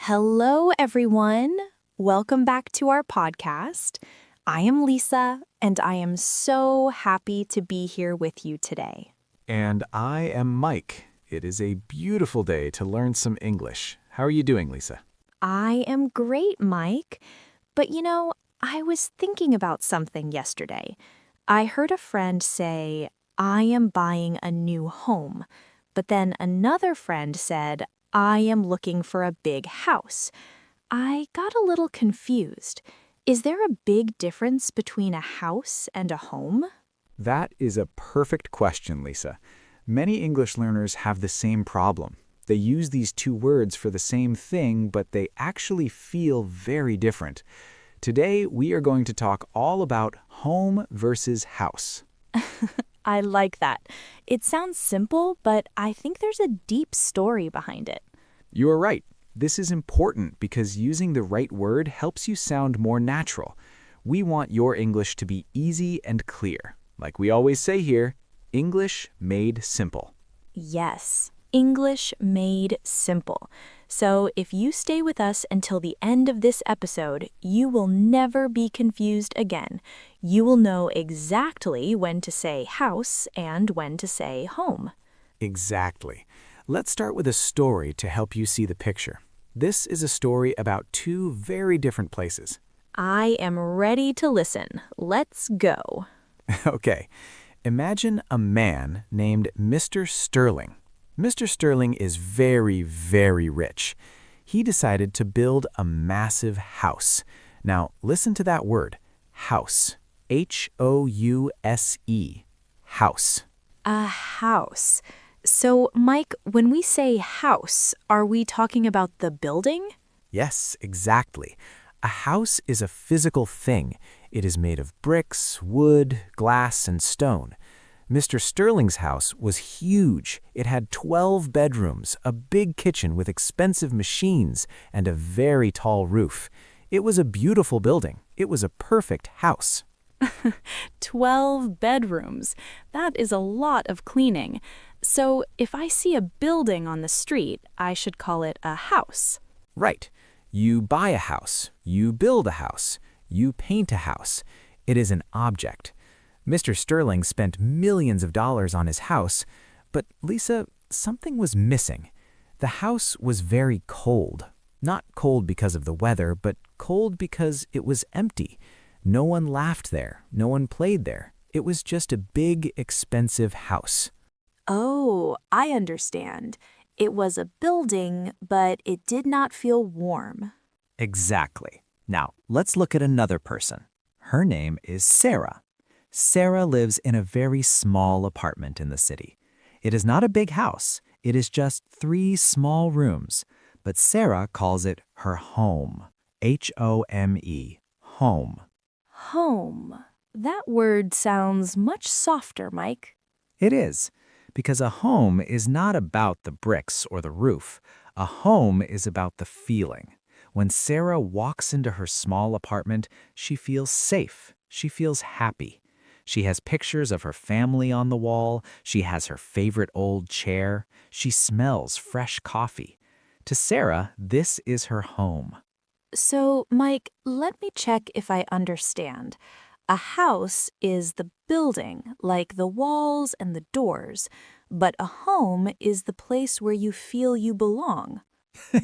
Hello, everyone. Welcome back to our podcast. I am Lisa, and I am so happy to be here with you today. And I am Mike. It is a beautiful day to learn some English. How are you doing, Lisa? I am great, Mike. But I was thinking about something yesterday. I heard a friend say, I am buying a new home. But then another friend said, I am looking for a big house. I got a little confused. Is there a big difference between a house and a home? That is a perfect question, Lisa. Many English learners have the same problem. They use these two words for the same thing, but they actually feel very different. Today, we are going to talk all about home versus house. I like that. It sounds simple, but I think there's a deep story behind it. You are right. This is important because using the right word helps you sound more natural. We want your English to be easy and clear. Like we always say here, English made simple. Yes, English made simple. So if you stay with us until the end of this episode, you will never be confused again. You will know exactly when to say house and when to say home. Exactly. Let's start with a story to help you see the picture. This is a story about two very different places. I am ready to listen. Let's go. Okay, imagine a man named Mr. Sterling. Mr. Sterling is very, very rich. He decided to build a massive house. Now, listen to that word, house. H-O-U-S-E, house. A house. So, Mike, when we say house, are we talking about the building? Yes, exactly. A house is a physical thing. It is made of bricks, wood, glass, and stone. Mr. Sterling's house was huge. It had 12 bedrooms, a big kitchen with expensive machines, and a very tall roof. It was a beautiful building. It was a perfect house. 12 bedrooms. That is a lot of cleaning. So if I see a building on the street, I should call it a house. Right. You buy a house. You build a house. You paint a house. It is an object. Mr. Sterling spent millions of dollars on his house, but Lisa, something was missing. The house was very cold. Not cold because of the weather, but cold because it was empty. No one laughed there. No one played there. It was just a big, expensive house. Oh, I understand. It was a building, but it did not feel warm. Exactly. Now, let's look at another person. Her name is Sarah. Sarah lives in a very small apartment in the city. It is not a big house. It is just 3 small rooms. But Sarah calls it her home. H-O-M-E. Home. Home. That word sounds much softer, Mike. It is, because a home is not about the bricks or the roof. A home is about the feeling. When Sarah walks into her small apartment, she feels safe. She feels happy. She has pictures of her family on the wall. She has her favorite old chair. She smells fresh coffee. To Sarah, this is her home. So, Mike, let me check if I understand. A house is the building, like the walls and the doors, but a home is the place where you feel you belong.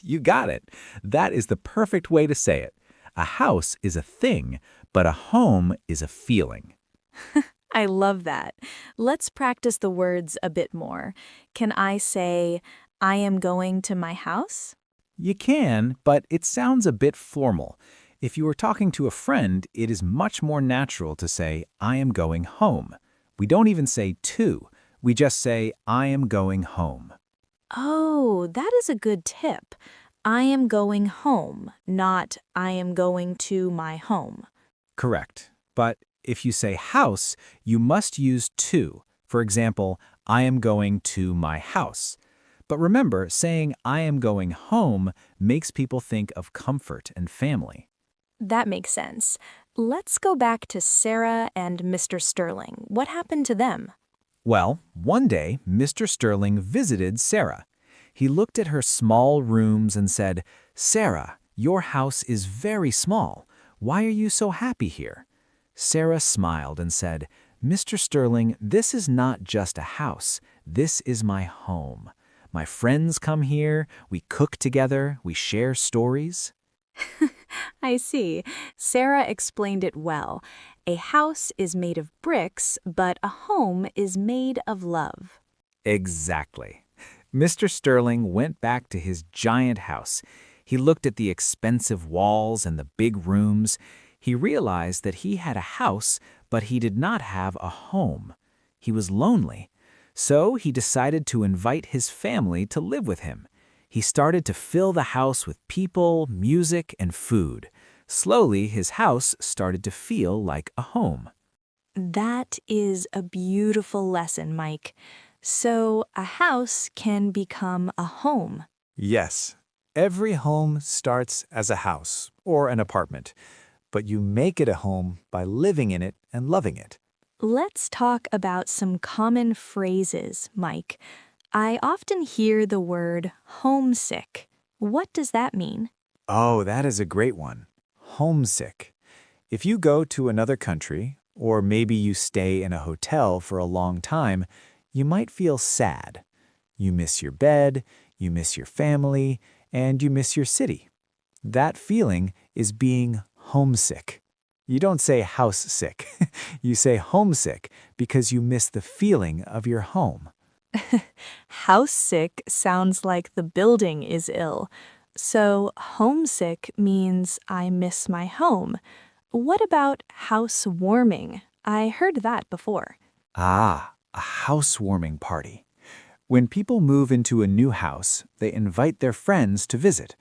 You got it. That is the perfect way to say it. A house is a thing, but a home is a feeling. I love that. Let's practice the words a bit more. Can I say, I am going to my house? You can, but it sounds a bit formal. If you are talking to a friend, it is much more natural to say, I am going home. We don't even say to. We just say, I am going home. Oh, that is a good tip. I am going home, not I am going to my home. Correct. But if you say house, you must use to. For example, I am going to my house. But remember, saying I am going home makes people think of comfort and family. That makes sense. Let's go back to Sarah and Mr. Sterling. What happened to them? Well, one day, Mr. Sterling visited Sarah. He looked at her small rooms and said, "Sarah, your house is very small. Why are you so happy here?" Sarah smiled and said, "Mr. Sterling, this is not just a house. This is my home. My friends come here, we cook together, we share stories." I see. Sarah explained it well. A house is made of bricks, but a home is made of love. Exactly. Mr. Sterling went back to his giant house. He looked at the expensive walls and the big rooms. He realized that he had a house, but he did not have a home. He was lonely. So he decided to invite his family to live with him. He started to fill the house with people, music, and food. Slowly, his house started to feel like a home. That is a beautiful lesson, Mike. So, a house can become a home. Yes, every home starts as a house or an apartment, but you make it a home by living in it and loving it. Let's talk about some common phrases, Mike. I often hear the word homesick. What does that mean? Oh, that is a great one. Homesick. If you go to another country, or maybe you stay in a hotel for a long time, you might feel sad. You miss your bed, you miss your family, and you miss your city. That feeling is being homesick. You don't say house sick. You say homesick because you miss the feeling of your home. House sick sounds like the building is ill. So, homesick means I miss my home. What about housewarming? I heard that before. Ah, a housewarming party. When people move into a new house, they invite their friends to visit.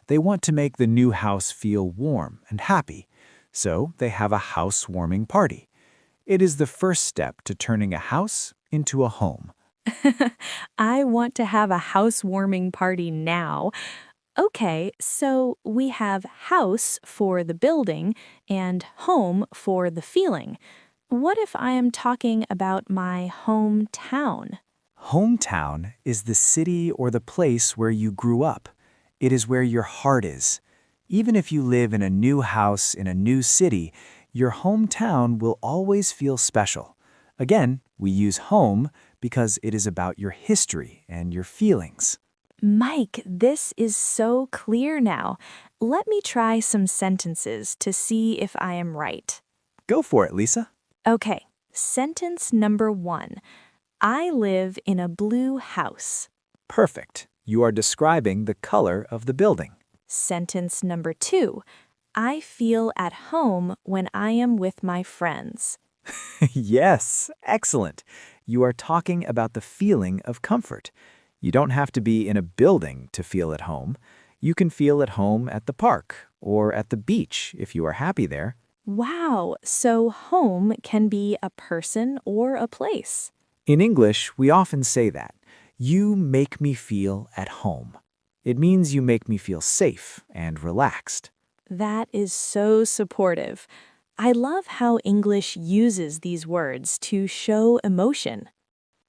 They want to make the new house feel warm and happy, so they have a housewarming party. It is the first step to turning a house into a home. I want to have a housewarming party now. Okay, so we have house for the building and home for the feeling. What if I am talking about my hometown? Hometown is the city or the place where you grew up. It is where your heart is. Even if you live in a new house in a new city, your hometown will always feel special. Again, we use home because it is about your history and your feelings. Mike, this is so clear now. Let me try some sentences to see if I am right. Go for it, Lisa. Okay, sentence number 1. I live in a blue house. Perfect. You are describing the color of the building. Sentence number 2. I feel at home when I am with my friends. Yes, excellent. You are talking about the feeling of comfort. You don't have to be in a building to feel at home. You can feel at home at the park or at the beach if you are happy there. Wow, so home can be a person or a place. In English, we often say that. You make me feel at home. It means you make me feel safe and relaxed. That is so supportive. I love how English uses these words to show emotion.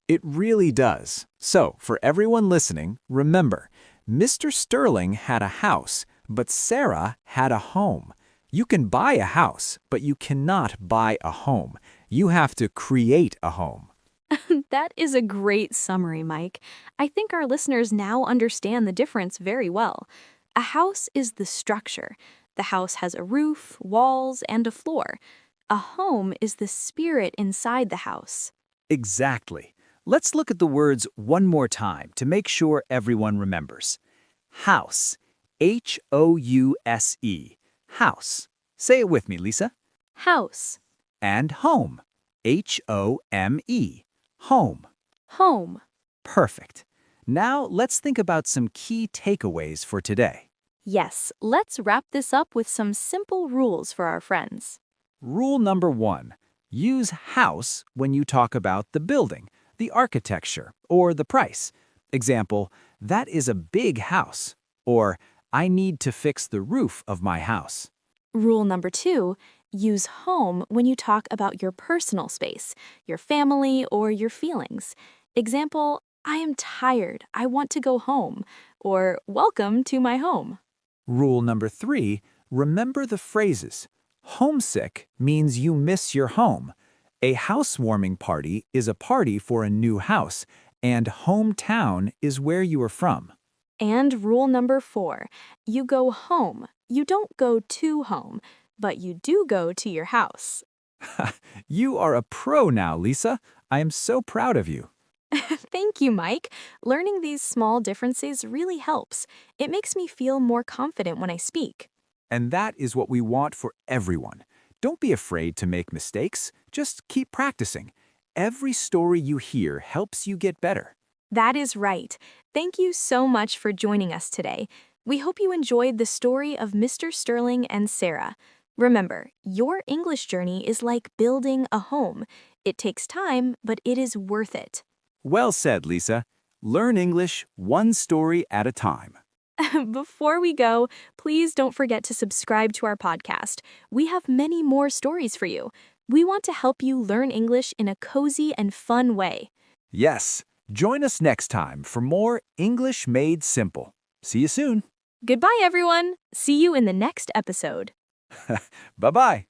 It really does. So, for everyone listening, remember, Mr. Sterling had a house, but Sarah had a home. You can buy a house, but you cannot buy a home. You have to create a home. That is a great summary, Mike. I think our listeners now understand the difference very well. A house is the structure. The house has a roof, walls, and a floor. A home is the spirit inside the house. Exactly. Let's look at the words one more time to make sure everyone remembers. House. House. House. Say it with me, Lisa. House. And home. Home. Home. Home. Perfect. Now let's think about some key takeaways for today. Yes, let's wrap this up with some simple rules for our friends. Rule number 1. Use house when you talk about the building, the architecture, or the price. Example, that is a big house. Or, I need to fix the roof of my house. Rule number 2, use home when you talk about your personal space, your family, or your feelings. Example, I am tired. I want to go home. Or welcome to my home. Rule number 3, remember the phrases. Homesick means you miss your home. A housewarming party is a party for a new house, and hometown is where you are from. And rule number 4, you go home. You don't go to home, but you do go to your house. You are a pro now, Lisa. I am so proud of you. Thank you, Mike. Learning these small differences really helps. It makes me feel more confident when I speak. And that is what we want for everyone. Don't be afraid to make mistakes. Just keep practicing. Every story you hear helps you get better. That is right. Thank you so much for joining us today. We hope you enjoyed the story of Mr. Sterling and Sarah. Remember, your English journey is like building a home. It takes time, but it is worth it. Well said, Lisa. Learn English one story at a time. Before we go, please don't forget to subscribe to our podcast. We have many more stories for you. We want to help you learn English in a cozy and fun way. Yes, join us next time for more English Made Simple. See you soon. Goodbye, everyone. See you in the next episode. Bye-bye.